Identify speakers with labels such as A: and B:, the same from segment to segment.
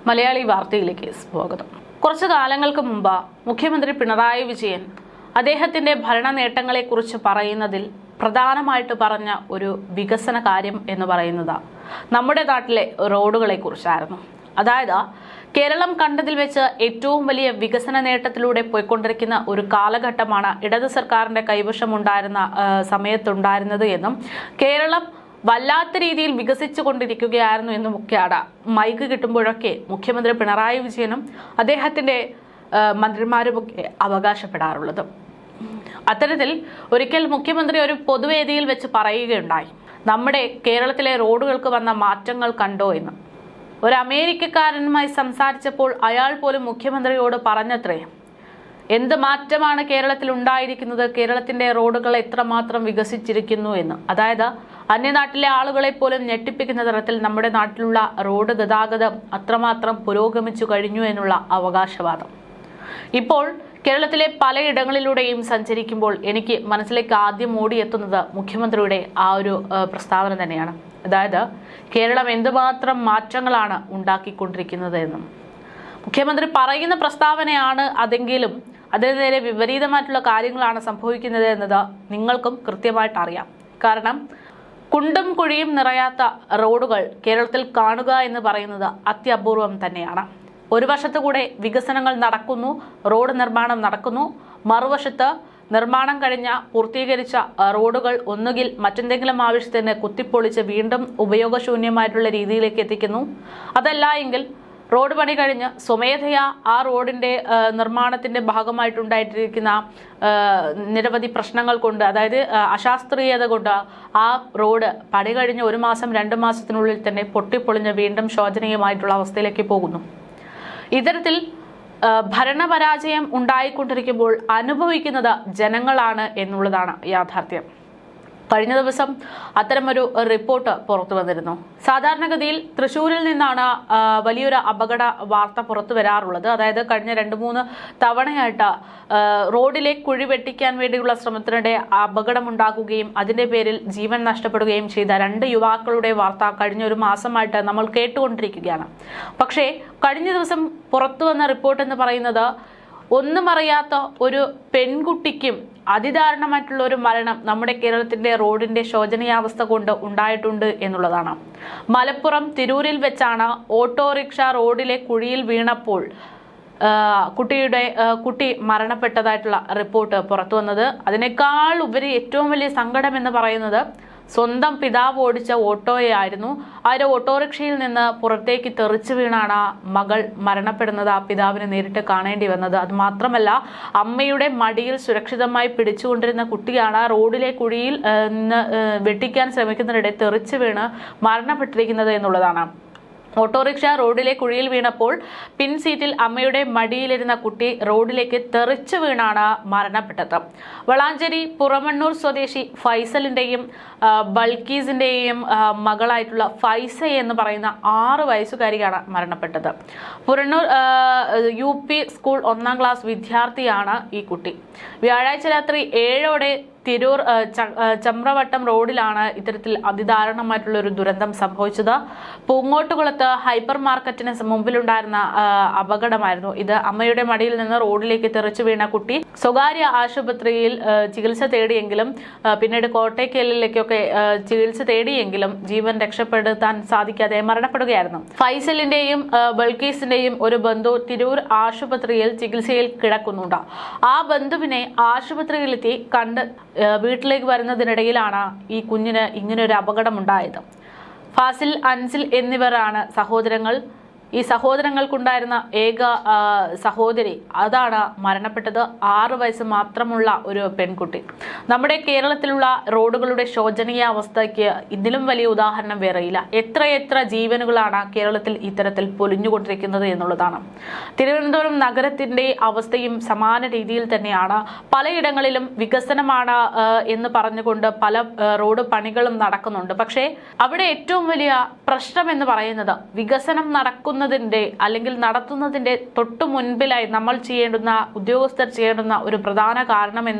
A: മലയാളി വാർത്തയിലേക്ക് സ്വാഗതം. കുറച്ചു കാലങ്ങൾക്ക് മുമ്പ് മുഖ്യമന്ത്രി പിണറായി വിജയൻ അദ്ദേഹത്തിന്റെ ഭരണ നേട്ടങ്ങളെക്കുറിച്ച് പറയുന്നതിൽ പ്രധാനമായിട്ട് പറഞ്ഞ ഒരു വികസന കാര്യം എന്ന് പറയുന്നത് നമ്മുടെ നാട്ടിലെ റോഡുകളെ കുറിച്ചായിരുന്നു. അതായത് കേരളം കണ്ടതിൽ വെച്ച് ഏറ്റവും വലിയ വികസന നേട്ടത്തിലൂടെ പോയിക്കൊണ്ടിരിക്കുന്ന ഒരു കാലഘട്ടമാണ് ഇടത് സർക്കാരിന്റെ കൈവശമുണ്ടായിരുന്ന സമയത്തുണ്ടായിരുന്നത് എന്നും കേരളം വല്ലാത്ത രീതിയിൽ വികസിച്ചു കൊണ്ടിരിക്കുകയായിരുന്നു എന്നുമൊക്കെയാണ് മൈക്ക് കിട്ടുമ്പോഴൊക്കെ മുഖ്യമന്ത്രി പിണറായി വിജയനും അദ്ദേഹത്തിന്റെ മന്ത്രിമാരുമൊക്കെ അവകാശപ്പെടാറുള്ളത്. അത്തരത്തിൽ ഒരിക്കൽ മുഖ്യമന്ത്രി ഒരു പൊതുവേദിയിൽ വെച്ച് പറയുകയുണ്ടായി, നമ്മുടെ കേരളത്തിലെ റോഡുകൾക്ക് വന്ന മാറ്റങ്ങൾ കണ്ടോ എന്ന്. ഒരു അമേരിക്കക്കാരനുമായി സംസാരിച്ചപ്പോൾ അയാൾ പോലും മുഖ്യമന്ത്രിയോട് പറഞ്ഞത്രേ, എന്ത് മാറ്റമാണ് കേരളത്തിൽ ഉണ്ടായിരിക്കുന്നത്, കേരളത്തിന്റെ റോഡുകൾ എത്രമാത്രം വികസിച്ചിരിക്കുന്നു എന്ന്. അതായത് അന്യനാട്ടിലെ ആളുകളെ പോലും ഞെട്ടിപ്പിക്കുന്ന തരത്തിൽ നമ്മുടെ നാട്ടിലുള്ള റോഡ് ഗതാഗതം അത്രമാത്രം പുരോഗമിച്ചു കഴിഞ്ഞു എന്നുള്ള അവകാശവാദം. ഇപ്പോൾ കേരളത്തിലെ പലയിടങ്ങളിലൂടെയും സഞ്ചരിക്കുമ്പോൾ എനിക്ക് മനസ്സിലേക്ക് ആദ്യം ഓടിയെത്തുന്നത് മുഖ്യമന്ത്രിയുടെ ആ ഒരു പ്രസ്താവന തന്നെയാണ്. അതായത് കേരളം എന്തുമാത്രം മാറ്റങ്ങളാണ് ഉണ്ടാക്കിക്കൊണ്ടിരിക്കുന്നത് എന്നും. മുഖ്യമന്ത്രി പറയുന്ന പ്രസ്താവനയാണ് അതെങ്കിലും അതിന് നേരെ വിപരീതമായിട്ടുള്ള കാര്യങ്ങളാണ് സംഭവിക്കുന്നത് എന്നത് നിങ്ങൾക്കും കൃത്യമായിട്ട് അറിയാം. കാരണം കുണ്ടും കുഴിയും നിറയാത്ത റോഡുകൾ കേരളത്തിൽ കാണുക എന്ന് പറയുന്നത് അത്യപൂർവം തന്നെയാണ്. ഒരു വശത്തു കൂടെ വികസനങ്ങൾ നടക്കുന്നു, റോഡ് നിർമ്മാണം നടക്കുന്നു, മറുവശത്ത് നിർമ്മാണം കഴിഞ്ഞ പൂർത്തീകരിച്ച റോഡുകൾ ഒന്നുകിൽ മറ്റെന്തെങ്കിലും ആവശ്യത്തിന് കുത്തിപ്പൊളിച്ച് വീണ്ടും ഉപയോഗശൂന്യമായിട്ടുള്ള രീതിയിലേക്ക് എത്തിക്കുന്നു. അതല്ല എങ്കിൽ റോഡ് പണി കഴിഞ്ഞ് സ്വമേധയാ ആ റോഡിന്റെ നിർമ്മാണത്തിന്റെ ഭാഗമായിട്ടുണ്ടായിട്ടിരിക്കുന്ന നിരവധി പ്രശ്നങ്ങൾ കൊണ്ട്, അതായത് അശാസ്ത്രീയത കൊണ്ട് ആ റോഡ് പണി കഴിഞ്ഞ് 1 മാസം 2 മാസത്തിനുള്ളിൽ തന്നെ പൊട്ടിപ്പൊളിഞ്ഞ് വീണ്ടും ശോചനീയമായിട്ടുള്ള അവസ്ഥയിലേക്ക് പോകുന്നു. ഇത്തരത്തിൽ ഭരണപരാജയം ഉണ്ടായിക്കൊണ്ടിരിക്കുമ്പോൾ അനുഭവിക്കുന്നത് ജനങ്ങളാണ് എന്നുള്ളതാണ് യാഥാർത്ഥ്യം. കഴിഞ്ഞ ദിവസം അത്തരമൊരു റിപ്പോർട്ട് പുറത്തു വന്നിരുന്നു. സാധാരണഗതിയിൽ തൃശ്ശൂരിൽ നിന്നാണ് വലിയൊരു അപകട വാർത്ത പുറത്തു വരാറുള്ളത്. അതായത് കഴിഞ്ഞ 2-3 തവണയായിട്ട് റോഡിലെ കുഴി വെട്ടിക്കാൻ വേണ്ടിയുള്ള ശ്രമത്തിനിടെ അപകടമുണ്ടാകുകയും അതിന്റെ പേരിൽ ജീവൻ നഷ്ടപ്പെടുകയും ചെയ്ത 2 യുവാക്കളുടെ വാർത്ത കഴിഞ്ഞ 1 മാസമായിട്ട് നമ്മൾ കേട്ടുകൊണ്ടിരിക്കുകയാണ്. പക്ഷേ കഴിഞ്ഞ ദിവസം പുറത്തു വന്ന റിപ്പോർട്ട് എന്ന് പറയുന്നത് ഒന്നും അറിയാത്ത ഒരു പെൺകുട്ടിക്കും അതിദാരുണമായിട്ടുള്ള ഒരു മരണം നമ്മുടെ കേരളത്തിന്റെ റോഡിന്റെ ശോചനീയാവസ്ഥ കൊണ്ട് ഉണ്ടായിട്ടുണ്ട് എന്നുള്ളതാണ്. മലപ്പുറം തിരൂരിൽ വെച്ചാണ് ഓട്ടോറിക്ഷ റോഡിലെ കുഴിയിൽ വീണപ്പോൾ കുട്ടി മരണപ്പെട്ടതായിട്ടുള്ള റിപ്പോർട്ട് പുറത്തു വന്നത്. അതിനേക്കാൾ ഉപരി ഏറ്റവും വലിയ സങ്കടം എന്ന് പറയുന്നത് സ്വന്തം പിതാവ് ഓടിച്ച ഓട്ടോയായിരുന്നു. ആ ഒരു ഓട്ടോറിക്ഷയിൽ നിന്ന് പുറത്തേക്ക് തെറിച്ചു വീണാണ് മകൾ മരണപ്പെടുന്നത്. ആ പിതാവിനെ നേരിട്ട് കാണേണ്ടി വന്നത്. അത് മാത്രമല്ല, അമ്മയുടെ മടിയിൽ സുരക്ഷിതമായി പിടിച്ചുകൊണ്ടിരുന്ന കുട്ടിയാണ് റോഡിലെ കുഴിയിൽ നിന്ന് വെട്ടിക്കാൻ ശ്രമിക്കുന്നതിനിടെ തെറിച്ചു വീണ് മരണപ്പെട്ടിരിക്കുന്നത് എന്നുള്ളതാണ്. ഓട്ടോറിക്ഷ റോഡിലെ കുഴിയിൽ വീണപ്പോൾ പിൻസീറ്റിൽ അമ്മയുടെ മടിയിലിരുന്ന കുട്ടി റോഡിലേക്ക് തെറിച്ചു വീണാണ് മരണപ്പെട്ടത്. വളാഞ്ചേരി പുറമണ്ണൂർ സ്വദേശി ഫൈസലിന്റെയും ബൾക്കീസിന്റെയും മകളായിട്ടുള്ള ഫൈസ എന്ന് പറയുന്ന 6 വയസ്സുകാരിയാണ് മരണപ്പെട്ടത്. പുറണ്ണൂർ UP സ്കൂൾ 1ാം ക്ലാസ് വിദ്യാർത്ഥിയാണ് ഈ കുട്ടി. വ്യാഴാഴ്ച രാത്രി 7ഓടെ തിരൂർ ചമ്രവട്ടം റോഡിലാണ് ഇത്തരത്തിൽ അതിദാരുണമായിട്ടുള്ള ഒരു ദുരന്തം സംഭവിച്ചത്. പൂങ്ങോട്ടുകുളത്ത് ഹൈപ്പർ മാർക്കറ്റിന് മുമ്പിലുണ്ടായിരുന്ന അപകടമായിരുന്നു ഇത്. അമ്മയുടെ മടിയിൽ നിന്ന് റോഡിലേക്ക് തെറിച്ചു വീണ കുട്ടി സ്വകാര്യ ആശുപത്രിയിൽ ചികിത്സ തേടിയെങ്കിലും പിന്നീട് കോട്ടയ്ക്കലിലേക്കൊക്കെ ചികിത്സ തേടിയെങ്കിലും ജീവൻ രക്ഷപ്പെടുത്താൻ സാധിക്കാതെ മരണപ്പെടുകയായിരുന്നു. ഫൈസലിന്റെയും ബൾക്കീസിന്റെയും ഒരു ബന്ധു തിരൂർ ആശുപത്രിയിൽ ചികിത്സയിൽ കിടക്കുന്നുണ്ട്. ആ ബന്ധുവിനെ ആശുപത്രിയിലെത്തി കണ്ട് വീട്ടിലേക്ക് വരുന്നതിനിടയിലാണ് ഈ കുഞ്ഞിന് ഇങ്ങനെ ഒരു അപകടമുണ്ടായത്. ഫാസിൽ, അൻസിൽ എന്നിവരാണ് സഹോദരങ്ങൾ. ഈ സഹോദരങ്ങൾക്കുണ്ടായിരുന്ന ഏക സഹോദരി അതാണ് മരണപ്പെട്ടത്. 6 വയസ്സ് മാത്രമുള്ള ഒരു പെൺകുട്ടി. നമ്മുടെ കേരളത്തിലുള്ള റോഡുകളുടെ ശോചനീയ അവസ്ഥയ്ക്ക് ഇതിലും വലിയ ഉദാഹരണം വേറെയില്ല. എത്രയെത്ര ജീവനുകളാണ് കേരളത്തിൽ ഇത്തരത്തിൽ പൊലിഞ്ഞുകൊണ്ടിരിക്കുന്നത് എന്നുള്ളതാണ്. തിരുവനന്തപുരം നഗരത്തിന്റെ അവസ്ഥയും സമാന രീതിയിൽ തന്നെയാണ്. പലയിടങ്ങളിലും വികസനമാണ് എന്ന് പറഞ്ഞുകൊണ്ട് പല റോഡ് പണികളും നടക്കുന്നുണ്ട്. പക്ഷേ അവിടെ ഏറ്റവും വലിയ പ്രശ്നം എന്ന് പറയുന്നത് വികസനം നടക്കുന്ന അല്ലെങ്കിൽ നടത്തുന്നതിന്റെ തൊട്ടു മുൻപിലായി നമ്മൾ ചെയ്യേണ്ടുന്ന, ഉദ്യോഗസ്ഥർ ചെയ്യേണ്ടുന്ന ഒരു പ്രധാന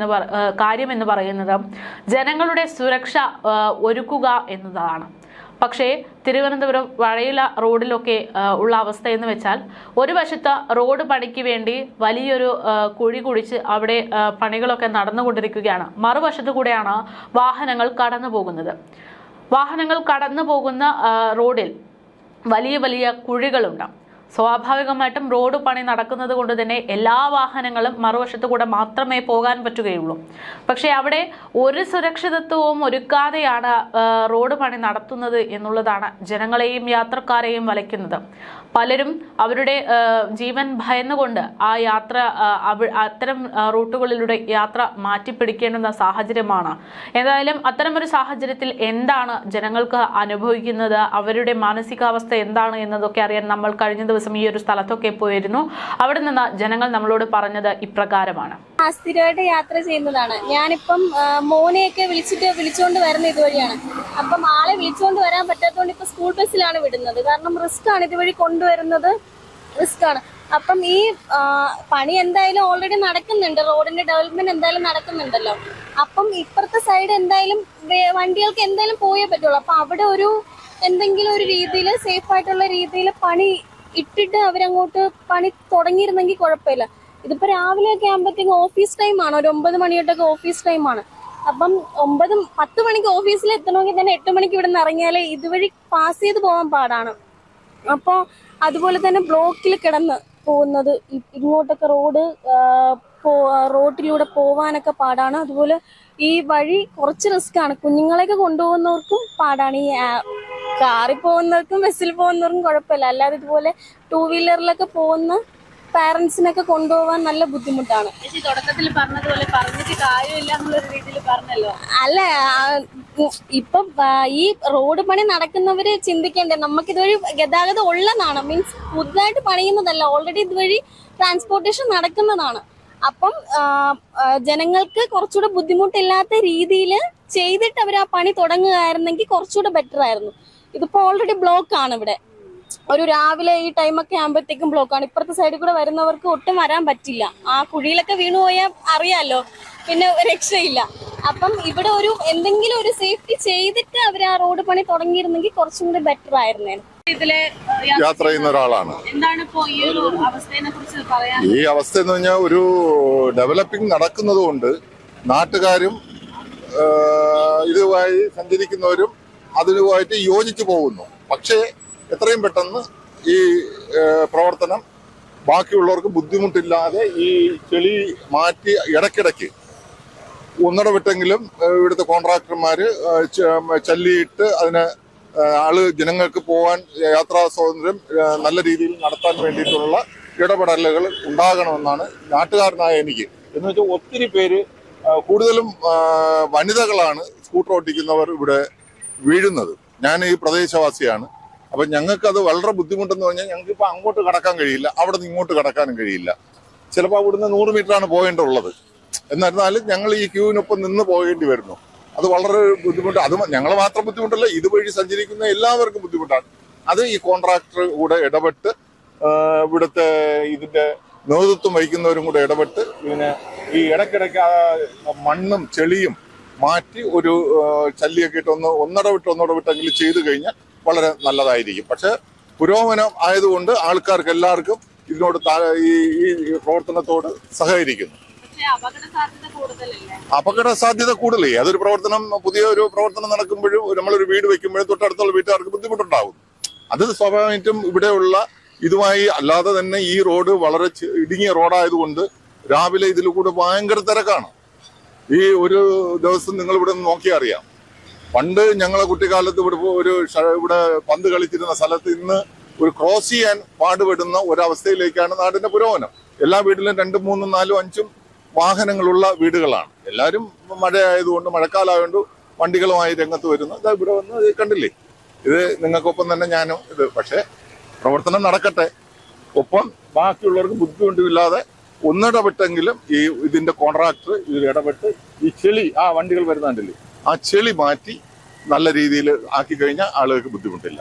A: കാര്യം എന്ന് പറയുന്നത് ജനങ്ങളുടെ സുരക്ഷ ഒരുക്കുക എന്നതാണ്. പക്ഷേ തിരുവനന്തപുരം വഴയില റോഡിലൊക്കെ ഉള്ള അവസ്ഥ എന്ന് വെച്ചാൽ ഒരു വശത്ത് റോഡ് പണിക്ക് വേണ്ടി വലിയൊരു കുഴി കുഴിച്ച് അവിടെ പണികളൊക്കെ നടന്നുകൊണ്ടിരിക്കുകയാണ്. മറുവശത്തു കൂടെയാണ് വാഹനങ്ങൾ കടന്നു പോകുന്നത്. വാഹനങ്ങൾ കടന്നു പോകുന്ന റോഡിൽ വലിയ വലിയ കുഴികളുണ്ട്. സ്വാഭാവികമായിട്ടും റോഡ് പണി നടക്കുന്നത് കൊണ്ട് തന്നെ എല്ലാ വാഹനങ്ങളും മറുവശത്തു കൂടെ മാത്രമേ പോകാൻ പറ്റുകയുള്ളൂ. പക്ഷേ അവിടെ ഒരു സുരക്ഷിതത്വവും ഒരുക്കാതെയാണ് റോഡ് പണി നടത്തുന്നത് എന്നുള്ളതാണ് ജനങ്ങളെയും യാത്രക്കാരെയും വലയ്ക്കുന്നത്. പലരും അവരുടെ ജീവൻ ഭയന്നുകൊണ്ട് ആ യാത്ര അത്തരം റൂട്ടുകളിലൂടെ യാത്ര മാറ്റിപ്പിടിക്കേണ്ടുന്ന സാഹചര്യമാണ്. എന്തായാലും അത്തരമൊരു സാഹചര്യത്തിൽ എന്താണ് ജനങ്ങൾക്ക് അനുഭവിക്കുന്നത്, അവരുടെ മാനസികാവസ്ഥ എന്താണ് എന്നതൊക്കെ അറിയാൻ നമ്മൾ കഴിഞ്ഞ ദിവസം ഈ ഒരു സ്ഥലത്തൊക്കെ പോയിരുന്നു. അവിടെ നിന്ന് ജനങ്ങൾ നമ്മളോട് പറഞ്ഞത് ഇപ്രകാരമാണ്.
B: സ്ഥിരമായിട്ട് യാത്ര ചെയ്യുന്നതാണ്. ഞാനിപ്പം മോനെയൊക്കെ വിളിച്ചുകൊണ്ട് വരുന്ന ഇതുവഴിയാണ്. അപ്പം ആളെ വിളിച്ചുകൊണ്ട് വരാൻ പറ്റാത്തതുകൊണ്ട് ഇപ്പൊ സ്കൂൾ ബസ്സിലാണ് വിടുന്നത്. കാരണം റിസ്ക് ആണ്, ഇതുവഴി കൊണ്ടുവരുന്നത് റിസ്ക് ആണ്. അപ്പം ഈ പണി എന്തായാലും ഓൾറെഡി നടക്കുന്നുണ്ട്, റോഡിന്റെ ഡെവലപ്മെന്റ് എന്തായാലും നടക്കുന്നുണ്ടല്ലോ. അപ്പം ഇപ്പുറത്തെ സൈഡ് എന്തായാലും വണ്ടികൾക്ക് എന്തായാലും പോയേ പറ്റുള്ളൂ. അപ്പൊ അവിടെ ഒരു എന്തെങ്കിലും ഒരു രീതിയിൽ സേഫ് ആയിട്ടുള്ള രീതിയിൽ പണി ഇട്ടിട്ട് അവരങ്ങോട്ട് പണി തുടങ്ങിയിരുന്നെങ്കിൽ കുഴപ്പമില്ല. ഇതിപ്പോ രാവിലെയൊക്കെ ആകുമ്പോഴത്തേക്കും ഓഫീസ് ടൈമാണ്, ഒരു 9 മണിയോട്ടൊക്കെ ഓഫീസ് ടൈമാണ്. അപ്പം 9-10 മണിക്ക് ഓഫീസിൽ എത്തണമെങ്കിൽ തന്നെ 8 മണിക്ക് ഇവിടെ നിന്ന് ഇറങ്ങിയാലേ ഇതുവഴി പാസ് ചെയ്ത് പോകാൻ പാടാണ്. അപ്പോൾ അതുപോലെ തന്നെ ബ്ലോക്കിൽ കിടന്ന് പോകുന്നത്, ഇങ്ങോട്ടൊക്കെ റോഡിലൂടെ പോവാനൊക്കെ പാടാണ്. അതുപോലെ ഈ വഴി കുറച്ച് റിസ്ക് ആണ്. കുഞ്ഞുങ്ങളെയൊക്കെ കൊണ്ടുപോകുന്നവർക്കും പാടാണ്. ഈ കാറിൽ പോകുന്നവർക്കും ബസ്സിൽ പോകുന്നവർക്കും കുഴപ്പമില്ല. അല്ലാതെ ഇതുപോലെ 2 വീലറിലൊക്കെ പോകുന്ന പാരന്റ്സിനൊക്കെ കൊണ്ടുപോകാൻ നല്ല ബുദ്ധിമുട്ടാണ്.
C: തുടക്കത്തിൽ പറഞ്ഞതുപോലെ പറഞ്ഞിട്ട് കാര്യമില്ല എന്നുള്ളൊരു രീതിയിൽ പറഞ്ഞല്ലോ.
B: അല്ല, ഇപ്പൊ ഈ റോഡ് പണി നടക്കുന്നവര് ചിന്തിക്കേണ്ടേ, നമുക്കിതുവഴി ഗതാഗതം ഉള്ളതാണ്. മീൻസ് പുതുതായിട്ട് പണിയുന്നതല്ല, ഓൾറെഡി ഇതുവഴി ട്രാൻസ്പോർട്ടേഷൻ നടക്കുന്നതാണ്. അപ്പം ജനങ്ങൾക്ക് കുറച്ചുകൂടെ ബുദ്ധിമുട്ടില്ലാത്ത രീതിയിൽ ചെയ്തിട്ട് അവർ ആ പണി തുടങ്ങുകയായിരുന്നെങ്കിൽ കുറച്ചുകൂടെ ബെറ്റർ ആയിരുന്നു. ഇതിപ്പോ ഓൾറെഡി ബ്ലോക്ക് ആണ്. ഇവിടെ ഒരു രാവിലെ ഈ ടൈമൊക്കെ ആകുമ്പോഴത്തേക്കും ബ്ലോക്കാണ്. ഇപ്പുറത്തെ സൈഡിൽ കൂടെ വരുന്നവർക്ക് ഒട്ടും വരാൻ പറ്റില്ല. ആ കുഴിയിലൊക്കെ വീണു പോയാൽ അറിയാലോ, പിന്നെ രക്ഷയില്ല. അപ്പം ഇവിടെ ഒരു എന്തെങ്കിലും ഒരു സേഫ്റ്റി ചെയ്തിട്ട് അവർ ആ റോഡ് പണി തുടങ്ങിയിരുന്നെങ്കിൽ കുറച്ചും കൂടി ബെറ്റർ ആയിരുന്നേ.
C: ഇതിലെ
D: യാത്ര ചെയ്യുന്ന ഒരാളാണ്.
C: എന്താണ് ഇപ്പോ ഈ ഒരു അവസ്ഥയെ കുറിച്ച് പറയാൻ?
D: ഈ അവസ്ഥ എന്ന് പറഞ്ഞാൽ ഒരു ഡെവലപ്പിംഗ് നടക്കുന്നത് കൊണ്ട് നാട്ടുകാരും ഇതുമായി സഞ്ചരിക്കുന്നവരും അതുമായിട്ട് യോജിച്ചു പോകുന്നു. പക്ഷേ എത്രയും പെട്ടെന്ന് ഈ പ്രവർത്തനം ബാക്കിയുള്ളവർക്ക് ബുദ്ധിമുട്ടില്ലാതെ ഈ ചെളി മാറ്റി ഇടയ്ക്കിടയ്ക്ക് ഒന്നിടവിട്ടെങ്കിലും ഇവിടുത്തെ കോൺട്രാക്ടർമാര് ചല്ലിയിട്ട് അതിനെ ജനങ്ങൾക്ക് പോകാൻ യാത്രാ സ്വാതന്ത്ര്യം നല്ല രീതിയിൽ നടത്താൻ വേണ്ടിയിട്ടുള്ള ഇടപെടലുകൾ ഉണ്ടാകണമെന്നാണ് നാട്ടുകാരനായ എനിക്ക്. എന്ന് വെച്ചാൽ ഒത്തിരി പേര്, കൂടുതലും വനിതകളാണ് സ്കൂട്ടർ ഓടിക്കുന്നവർ ഇവിടെ വീഴുന്നത്. ഞാൻ ഈ പ്രദേശവാസിയാണ്. അപ്പൊ ഞങ്ങൾക്ക് അത് വളരെ ബുദ്ധിമുട്ടെന്ന് പറഞ്ഞാൽ ഞങ്ങൾക്ക് ഇപ്പൊ അങ്ങോട്ട് കടക്കാൻ കഴിയില്ല, അവിടെ നിന്ന് ഇങ്ങോട്ട് കടക്കാനും കഴിയില്ല. ചിലപ്പോൾ അവിടുന്ന് 100 മീറ്ററാണ് പോകേണ്ടതുള്ളത്. എന്നിരുന്നാലും ഞങ്ങൾ ഈ ക്യൂവിനൊപ്പം നിന്ന് പോകേണ്ടി വരുന്നു. അത് വളരെ ബുദ്ധിമുട്ട്. അത് ഞങ്ങൾ മാത്രം ബുദ്ധിമുട്ടല്ല, ഇതുവഴി സഞ്ചരിക്കുന്ന എല്ലാവർക്കും ബുദ്ധിമുട്ടാണ്. അത് ഈ കോൺട്രാക്ടർ കൂടെ ഇടപെട്ട് ഇവിടുത്തെ ഇതിന്റെ നേതൃത്വം വഹിക്കുന്നവരും കൂടെ ഇടപെട്ട് ഇതിനെ ഈ ഇടയ്ക്കിടയ്ക്ക് മണ്ണും ചെളിയും മാറ്റി ഒരു ചല്ലിയൊക്കെ ഇട്ട് ഒന്നിടവിട്ടെങ്കിലും ചെയ്തു കഴിഞ്ഞാൽ വളരെ നല്ലതായിരിക്കും. പക്ഷെ പുരോഗമനം ആയതുകൊണ്ട് ആൾക്കാർക്ക് എല്ലാവർക്കും ഇതിനോട് ഈ പ്രവർത്തനത്തോട് സഹകരിക്കുന്നു. അപകട സാധ്യത കൂടുതലേ. അതൊരു പ്രവർത്തനം, പുതിയ ഒരു പ്രവർത്തനം നടക്കുമ്പോഴും നമ്മളൊരു വീട് വെക്കുമ്പോഴും തൊട്ടടുത്തുള്ള വീട്ടുകാർക്ക് ബുദ്ധിമുട്ടുണ്ടാകും. അത് സ്വാഭാവികമായിട്ടും ഇവിടെയുള്ള ഇതുമായി അല്ലാതെ തന്നെ ഈ റോഡ് വളരെ ഇടുങ്ങിയ റോഡായതുകൊണ്ട് രാവിലെ ഇതിൽ കൂടെ ഭയങ്കര തിരക്കാണ്. ഈ ഒരു ദിവസം നിങ്ങൾ ഇവിടെ നോക്കിയാൽ അറിയാം. പണ്ട് ഞങ്ങളെ കുട്ടിക്കാലത്ത് ഇവിടെ പന്ത് കളിച്ചിരുന്ന സ്ഥലത്ത് ഇന്ന് ഒരു ക്രോസ് ചെയ്യാൻ പാടുപെടുന്ന ഒരവസ്ഥയിലേക്കാണ് നാടിന്റെ പുരോഗമനം. എല്ലാ വീട്ടിലും 2, 3, 4, 5 വാഹനങ്ങളുള്ള വീടുകളാണ്. എല്ലാവരും മഴയായതുകൊണ്ട്, മഴക്കാലമായതുകൊണ്ട് വണ്ടികളുമായി രംഗത്ത് വരുന്നു. ഇതാ ഇവിടെ വന്ന് കണ്ടില്ലേ, ഇത് നിങ്ങൾക്കൊപ്പം തന്നെ ഞാനും ഇത്. പക്ഷെ പ്രവർത്തനം നടക്കട്ടെ, ഒപ്പം ബാക്കിയുള്ളവർക്ക് ബുദ്ധിമുട്ടില്ലാതെ ഒന്നിടപെട്ടെങ്കിലും ഇതിന്റെ കോൺട്രാക്ടർ ഇതിൽ ഇടപെട്ട് ഈ ചെളി, ആ വണ്ടികൾ വരുന്നുണ്ടല്ലേ, ആ ചെളി മാറ്റി നല്ല രീതിയിൽ ആക്കി കഴിഞ്ഞാൽ ആളുകൾക്ക് ബുദ്ധിമുട്ടില്ല.